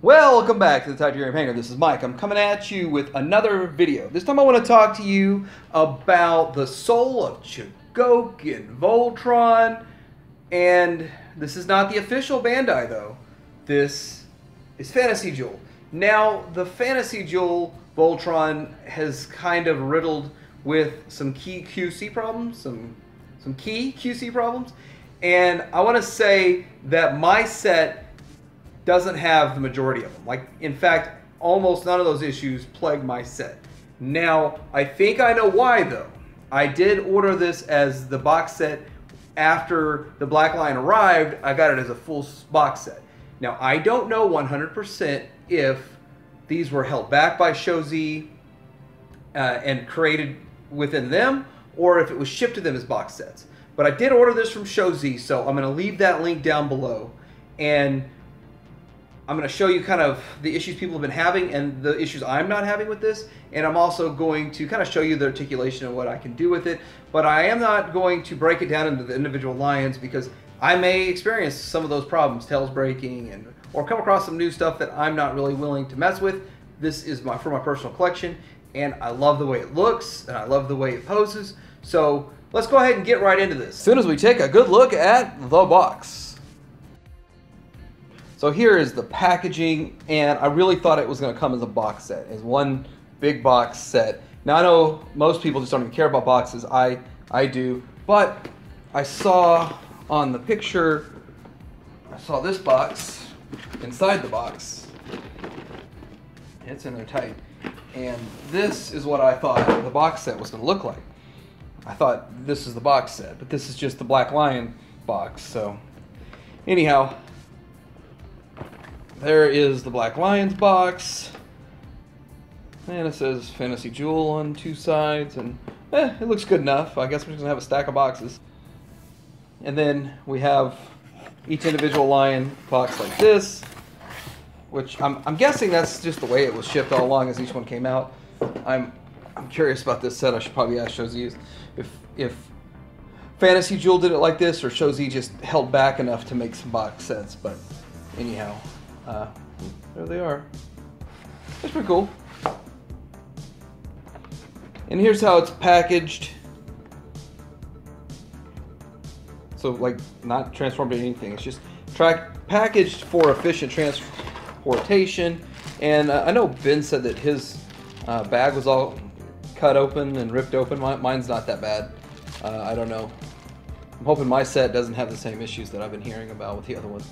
Welcome back to the Titanium Hanger. This is Mike. I'm coming at you with another video. This time I want to talk to you about the soul of SOC Voltron. And this is not the official Bandai though. This is Fantasy Jewel. Now, the Fantasy Jewel Voltron has kind of riddled with some key QC problems, some key QC problems. And I want to say that my set doesn't have the majority of them. Like, in fact, almost none of those issues plague my set. Now, I think I know why though. I did order this as the box set after the Black Lion arrived. I got it as a full box set. Now, I don't know 100% if these were held back by SOC and created within them, or if it was shipped to them as box sets. But I did order this from SOC, so I'm going to leave that link down below. And I'm going to show you kind of the issues people have been having and the issues I'm not having with this. And I'm also going to kind of show you the articulation and what I can do with it. But I am not going to break it down into the individual lions because I may experience some of those problems, tails breaking, or come across some new stuff that I'm not really willing to mess with. This is for my personal collection, and I love the way it looks, and I love the way it poses. So let's go ahead and get right into this. As soon as we take a good look at the box. So here is the packaging, and I really thought it was going to come as a box set, as one big box set. Now I know most people just don't even care about boxes. I do, but I saw on the picture, I saw this box inside the box. It's in there tight, and this is what I thought the box set was going to look like. I thought this is the box set, but this is just the Black Lion box. So anyhow, there is the Black Lion's box, and it says Fantasy Jewel on two sides, and it looks good enough. I guess we're just gonna have a stack of boxes. And then we have each individual lion box like this, which I'm guessing that's just the way it was shipped all along as each one came out. I'm curious about this set. I should probably ask SOC if Fantasy Jewel did it like this, or SOC just held back enough to make some box sets. But anyhow, there they are. That's pretty cool. And here's how it's packaged. So, like, not transformed into anything. It's just packaged for efficient transportation. And I know Ben said that his bag was all cut open and ripped open. Mine's not that bad. I don't know. I'm hoping my set doesn't have the same issues that I've been hearing about with the other ones.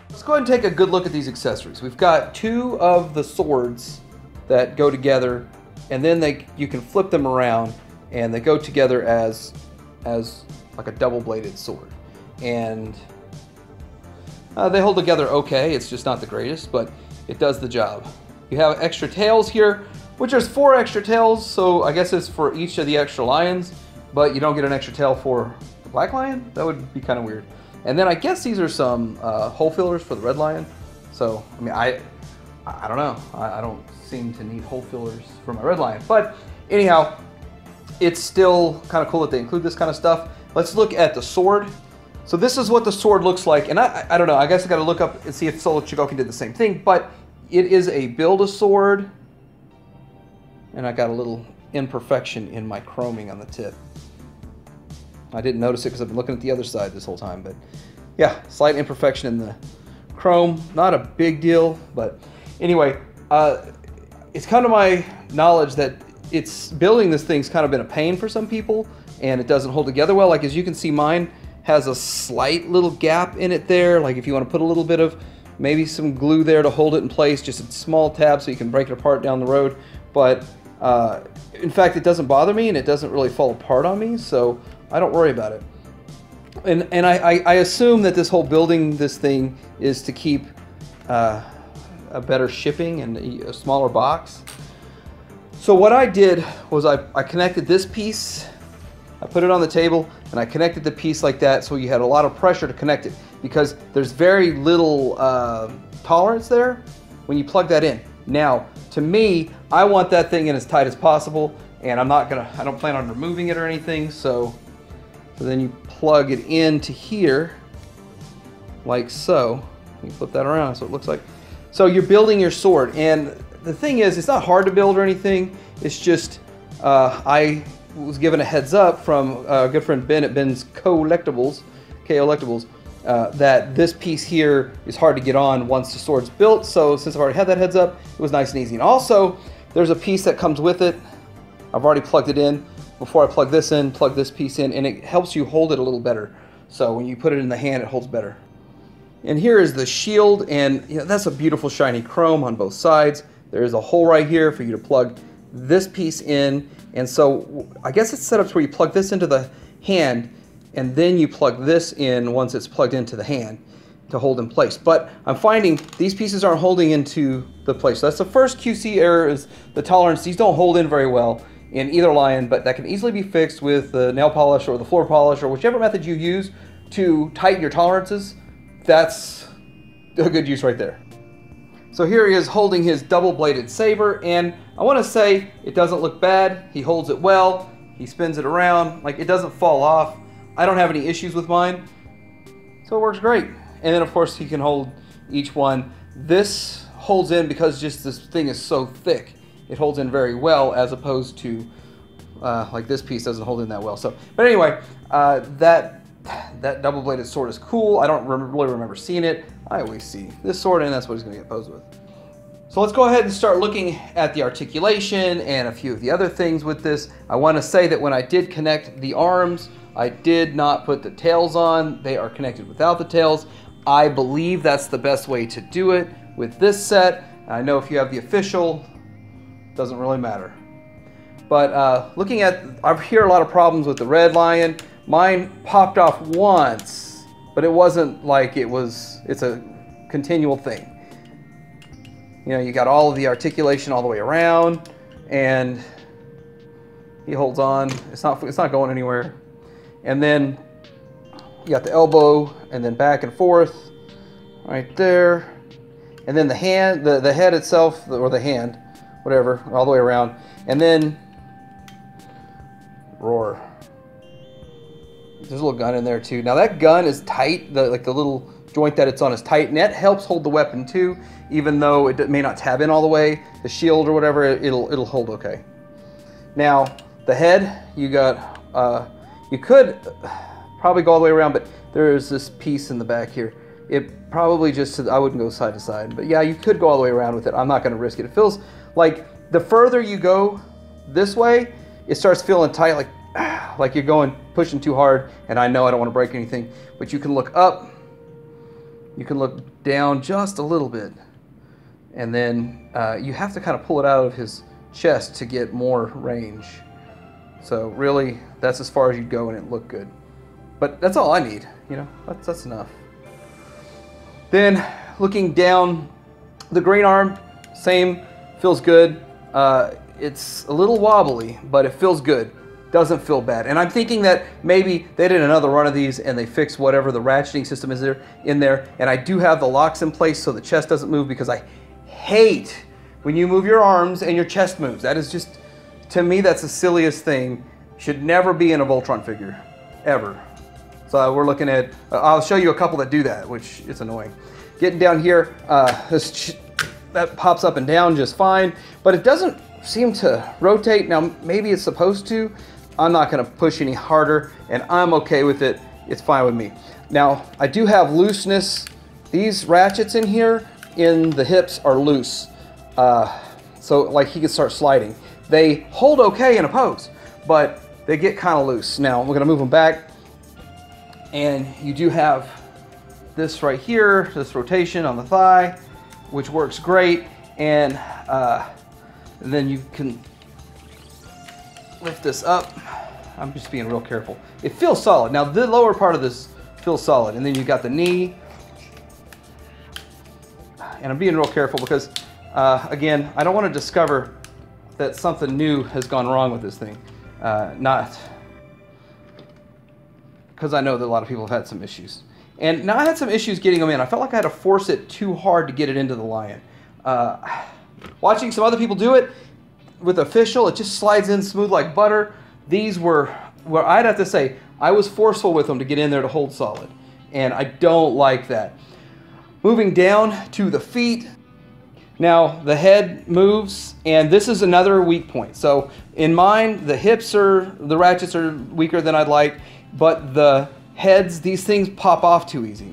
Let's go ahead and take a good look at these accessories. We've got two of the swords that go together, and then you can flip them around, and they go together as like a double-bladed sword. And they hold together okay. It's just not the greatest, but it does the job. You have extra tails here, which there's 4 extra tails, so I guess it's for each of the extra lions, but you don't get an extra tail for the Black Lion? That would be kind of weird. And then I guess these are some hole fillers for the Red Lion. So, I mean, I don't know. I don't seem to need hole fillers for my Red Lion. But anyhow, it's still kind of cool that they include this kind of stuff. Let's look at the sword. So this is what the sword looks like. And I don't know. I guess I got to look up and see if Solo Chigokin did the same thing. But it is a Build-A-Sword. And I got a little imperfection in my chroming on the tip. I didn't notice it because I've been looking at the other side this whole time, but yeah, slight imperfection in the chrome. Not a big deal, but anyway, it's kind of my knowledge that building this thing's kind of been a pain for some people, and it doesn't hold together well. Like, as you can see, mine has a slight little gap in it there. Like, if you want to put a little bit of maybe some glue there to hold it in place, just a small tab so you can break it apart down the road. But in fact, it doesn't bother me, and it doesn't really fall apart on me, so I don't worry about it. And I assume that this whole building this thing is to keep a better shipping and a smaller box. So what I did was I connected this piece, I put it on the table, and I connected the piece like that so you had a lot of pressure to connect it, because there's very little tolerance there when you plug that in. Now, to me, I want that thing in as tight as possible, and I don't plan on removing it or anything, so then you plug it into here, like so. You flip that around so it looks like So you're building your sword, and the thing is, it's not hard to build or anything. It's just I was given a heads up from a good friend Ben at Ben's Collectibles, that this piece here is hard to get on once the sword's built. So since I've already had that heads up, it was nice and easy. And also, there's a piece that comes with it. I've already plugged it in. Before I plug this in, plug this piece in, and it helps you hold it a little better. So when you put it in the hand, it holds better. And here is the shield, and that's a beautiful shiny chrome on both sides. There is a hole right here for you to plug this piece in, and so I guess it's set up to where you plug this into the hand, and then you plug this in once it's plugged into the hand to hold in place. But I'm finding these pieces aren't holding into the place. So that's the first QC error, is the tolerance. These don't hold in very well in either lion, but that can easily be fixed with the nail polish or the floor polish or whichever method you use to tighten your tolerances. That's a good use right there. So here he is holding his double-bladed saber, and I want to say it doesn't look bad. He holds it well. He spins it around. Like, it doesn't fall off. I don't have any issues with mine, so it works great. And then of course he can hold each one. This holds in because just this thing is so thick. It holds in very well, as opposed to like this piece doesn't hold in that well. So, but anyway, that double-bladed sword is cool. I don't really remember seeing it. I always see this sword, and that's what he's going to get posed with. So let's go ahead and start looking at the articulation and a few of the other things with this. I want to say that when I did connect the arms, I did not put the tails on. They are connected without the tails. I believe that's the best way to do it with this set. I know if you have the official, doesn't really matter. But looking at, I hear a lot of problems with the red lion. Mine popped off once, but it wasn't like it's a continual thing. You know, you got all of the articulation all the way around, and he holds on. It's not going anywhere. And then you got the elbow, and then back and forth, right there. And then the hand, the head itself, or the hand, whatever, all the way around. And then roar. There's a little gun in there too. Now that gun is tight. The little joint that it's on is tight, and that helps hold the weapon too. Even though it may not tab in all the way, the shield or whatever, it'll hold okay. Now the head, you got you could probably go all the way around, but there's this piece in the back here. It probably just, I wouldn't go side to side, but yeah, you could go all the way around with it. I'm not going to risk it. It feels like the further you go this way, it starts feeling tight, like you're pushing too hard, and I know I don't want to break anything, but you can look up, you can look down just a little bit, and then you have to kind of pull it out of his chest to get more range. So really, that's as far as you'd go, and it looked good. But that's all I need, that's enough. Then looking down, the green arm, same, feels good. It's a little wobbly, but it feels good. Doesn't feel bad. And I'm thinking that maybe they did another run of these and they fixed whatever the ratcheting system is in there. And I do have the locks in place so the chest doesn't move, because I hate when you move your arms and your chest moves. That is just, to me, that's the silliest thing. Should never be in a Voltron figure, ever. So we're looking at, I'll show you a couple that do that, which is annoying. Getting down here, that pops up and down just fine, but it doesn't seem to rotate. Now, maybe it's supposed to. I'm not going to push any harder, and I'm okay with it. It's fine with me. Now, I do have looseness. These ratchets in here in the hips are loose. So like he can start sliding. They hold okay in a pose, but they get kind of loose. Now, we're going to move them back, and you do have this right here, this rotation on the thigh, which works great, and then you can lift this up. I'm just being real careful. It feels solid. Now the lower part of this feels solid, and then you got the knee, and I'm being real careful because again, I don't want to discover that something new has gone wrong with this thing. Not because I know that a lot of people have had some issues. And now I had some issues getting them in. I felt like I had to force it too hard to get it into the lion. Watching some other people do it with official, it just slides in smooth like butter. These were, where I'd have to say, I was forceful with them to get in there to hold solid. And I don't like that. Moving down to the feet, Now the head moves, and this is another weak point. So in mine, the ratchets are weaker than I'd like, but the heads, these things pop off too easy.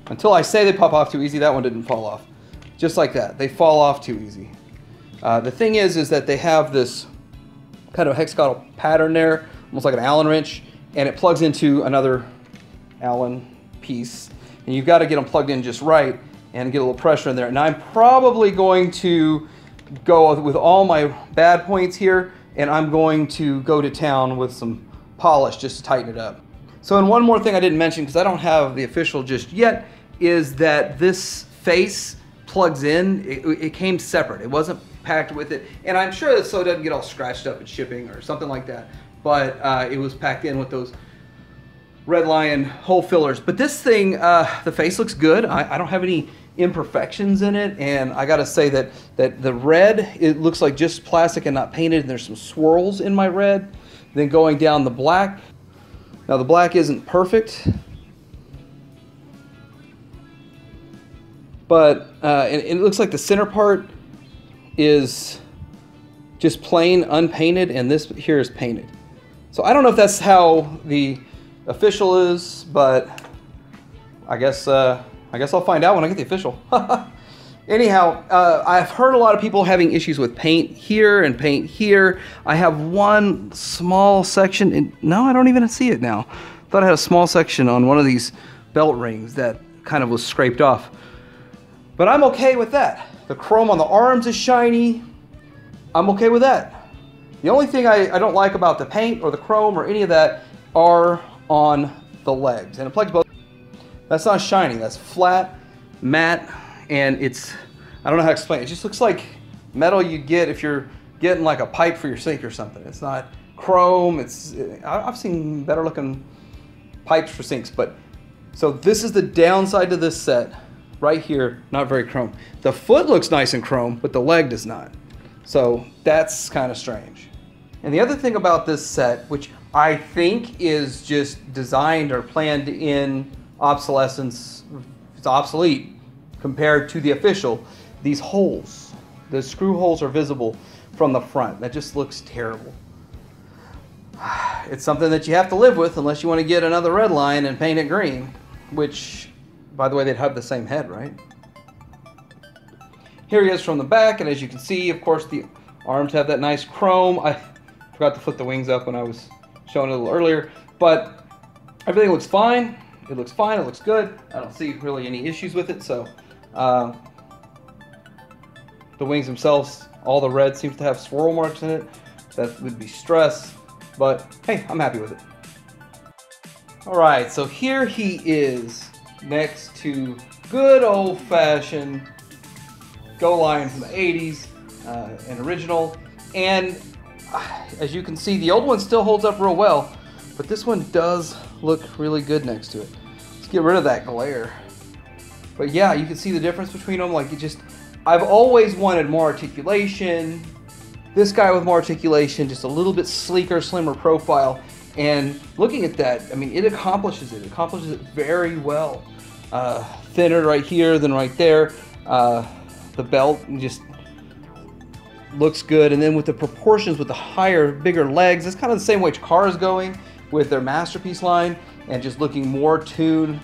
Until I say they pop off too easy, that one didn't fall off. Just like that, they fall off too easy. The thing is that they have this kind of hexagonal pattern there, almost like an Allen wrench, and it plugs into another Allen piece. And you've got to get them plugged in just right and get a little pressure in there. And I'm probably going to go with all my bad points here, and I'm going to go to town with some polish just to tighten it up. So, and one more thing I didn't mention, because I don't have the official just yet, is that this face plugs in. It came separate. It wasn't packed with it. And I'm sure that so it doesn't get all scratched up in shipping or something like that. But it was packed in with those Red Lion hole fillers. But this thing, the face looks good. I don't have any imperfections in it, and I gotta say that the red, it looks like just plastic and not painted, and there's some swirls in my red. Then going down the black, now the black isn't perfect, but it looks like the center part is just plain unpainted, and this here is painted. So I don't know if that's how the official is, but I guess I'll find out when I get the official. Anyhow, I've heard a lot of people having issues with paint here and paint here. I have one small section, and no, I don't even see it now. Thought I had a small section on one of these belt rings that kind of was scraped off. But I'm okay with that. The chrome on the arms is shiny. I'm okay with that. The only thing I don't like about the paint or the chrome or any of that are on the legs. And it plugs both. That's not shiny, that's flat, matte, and it's, I don't know how to explain it. It just looks like metal you get if you're getting like a pipe for your sink or something. It's not chrome, I've seen better looking pipes for sinks, but, so this is the downside to this set, right here, not very chrome. The foot looks nice and chrome, but the leg does not. So that's kind of strange. And the other thing about this set, which I think is just designed or planned in obsolescence, it's obsolete compared to the official, these holes, the screw holes are visible from the front. That just looks terrible. It's something that you have to live with unless you want to get another Red Lion and paint it green, which, by the way, they'd have the same head, right? Here he is from the back, and as you can see, of course, the arms have that nice chrome. I forgot to flip the wings up when I was showing it a little earlier, but everything looks fine. It looks fine, it looks good. I don't see really any issues with it, so the wings themselves, all the red seems to have swirl marks in it. That would be stress, but hey, I'm happy with it. Alright, so here he is next to good old-fashioned Go Lion from the 80s, an original, and as you can see, the old one still holds up real well, but this one does look really good next to it. Let's get rid of that glare. But yeah, you can see the difference between them. Like, I've always wanted more articulation. This guy with more articulation, just a little bit sleeker, slimmer profile. And looking at that, I mean, it accomplishes it. It accomplishes it very well. Thinner right here than right there. The belt just looks good. And then with the proportions, with the higher, bigger legs, it's kind of the same way Chikara is going with their Masterpiece line, and just looking more tuned.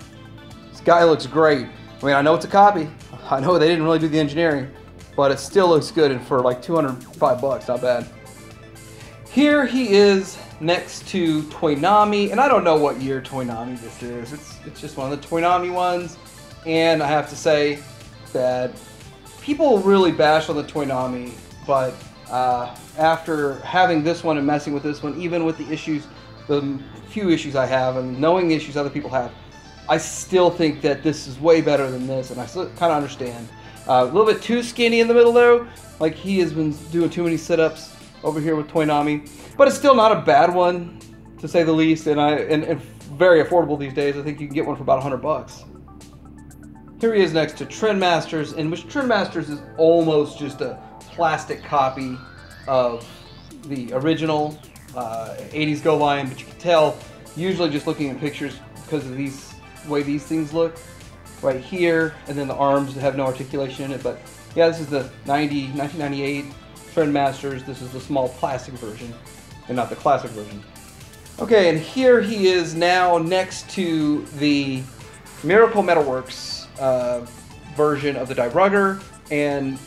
This guy looks great. I mean, I know it's a copy. I know they didn't really do the engineering, but it still looks good, and for like 205 bucks, not bad. Here he is next to Toynami, and I don't know what year Toynami this is. It's just one of the Toynami ones, and I have to say that people really bash on the Toynami, but after having this one and messing with this one, even with the issues, the few issues I have, and knowing the issues other people have, I still think that this is way better than this, and I still kind of understand. A little bit too skinny in the middle though, like he has been doing too many sit-ups over here with Toynami, but it's still not a bad one, to say the least, and very affordable these days. I think you can get one for about 100 bucks. Here he is next to Trendmasters, in which Trendmasters is almost just a plastic copy of the original 80s Go Lion, but you can tell, usually just looking at pictures, because of the way these things look, right here, and then the arms have no articulation in it. But yeah, this is the 1998 Trendmasters. This is the small plastic version, and not the classic version. Okay, and here he is now next to the Miracle Metalworks version of the die rugger, and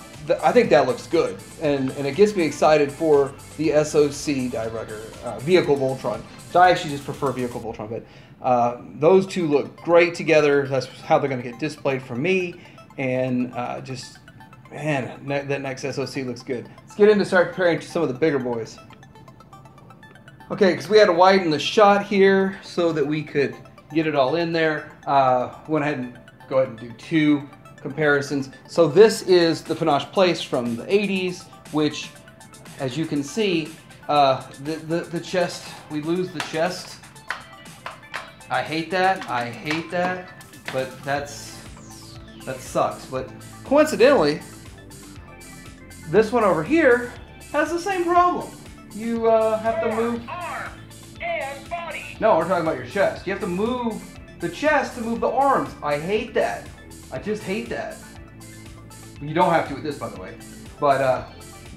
I think that looks good, and it gets me excited for the SOC die rugger, Vehicle Voltron. So I actually just prefer Vehicle Voltron, but those two look great together. That's how they're going to get displayed for me, and just, man, that next SOC looks good. Let's get into start comparing to some of the bigger boys. Okay, because we had to widen the shot here so that we could get it all in there. Went ahead and go ahead and do two comparisons. So this is the Panache Place from the 80s, which, as you can see, the chest, we lose the chest. I hate that. I hate that. But that sucks. But coincidentally, this one over here has the same problem. You have to move. No, we're talking about your chest. You have to move the chest to move the arms. I hate that. I just hate that. You don't have to with this, by the way. But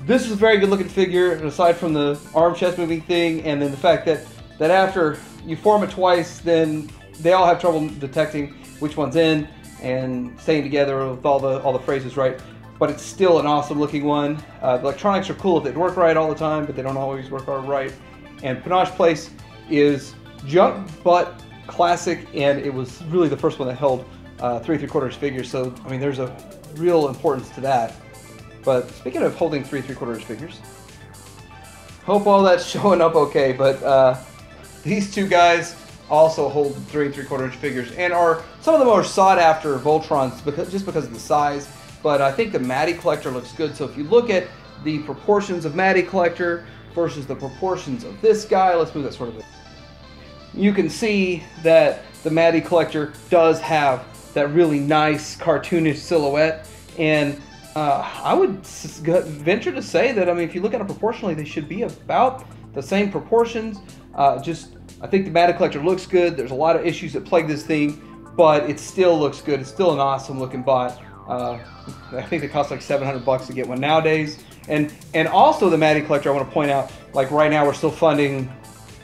this is a very good looking figure, aside from the arm chest moving thing, and then the fact that after you form it twice, then they all have trouble detecting which one's in and staying together with all the phrases right. But it's still an awesome looking one. The electronics are cool if they'd work right all the time, but they don't always work right. And Panache Place is junk but classic, and it was really the first one that held 3 3/4 figures. So I mean, there's a real importance to that. But speaking of holding 3 3/4 figures, hope all that's showing up okay. But these two guys also hold 3 3/4 figures and are some of the more sought after Voltrons just because of the size. But I think the Matty Collector looks good. So if you look at the proportions of Matty Collector versus the proportions of this guy, let's move that sort of. You can see that the Matty Collector does have that really nice cartoonish silhouette, and I would venture to say that, I mean, if you look at it proportionally, they should be about the same proportions. I think the Matty Collector looks good. There's a lot of issues that plague this thing, but it still looks good. It's still an awesome looking bot. I think they cost like $700 to get one nowadays. And also the Matty Collector, I want to point out, like right now we're still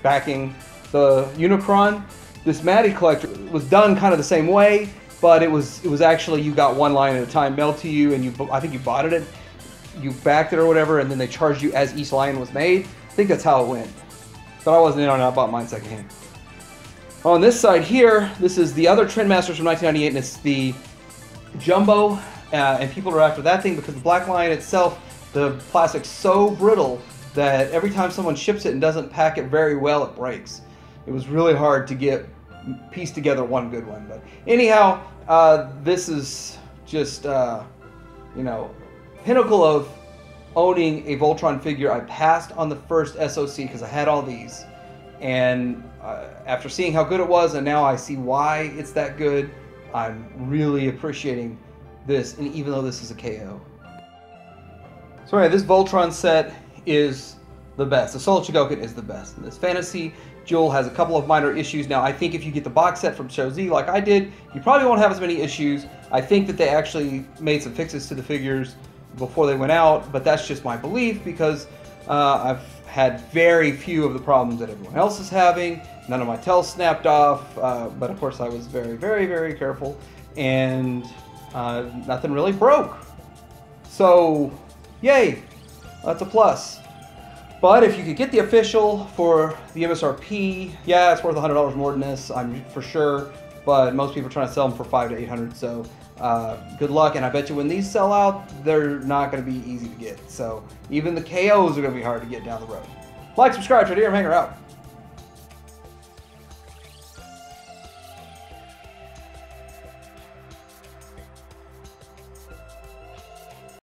backing the Unicron. This Matty Collector was done kind of the same way, but it was actually, you got one line at a time mailed to you, and I think you bought it, you backed it or whatever, and then they charged you as each line was made. I think that's how it went. But I wasn't in on it, I bought mine secondhand. On this side here, this is the other Trendmasters from 1998, and it's the Jumbo, and people are after that thing because the black line itself, the plastic's so brittle that every time someone ships it and doesn't pack it very well, it breaks. It was really hard to piece together one good one. But anyhow, this is just, you know, pinnacle of owning a Voltron figure. I passed on the first SOC because I had all these, and after seeing how good it was, and now I see why it's that good, I'm really appreciating this, and even though this is a KO. So anyway, this Voltron set is the best. The Soul Chigokin is the best. And this Fantasy Jewel has a couple of minor issues. Now, I think if you get the box set from Show Z like I did, you probably won't have as many issues. I think that they actually made some fixes to the figures before they went out, but that's just my belief because I've had very few of the problems that everyone else is having. None of my tails snapped off, but of course I was very, very, very careful, and nothing really broke. So, yay, that's a plus. But if you could get the official for the MSRP, yeah, it's worth $100 more than this, I'm for sure. But most people are trying to sell them for $500 to $800. So good luck. And I bet you when these sell out, they're not going to be easy to get. So even the KOs are going to be hard to get down the road. Like, subscribe, try to hear, hanger out.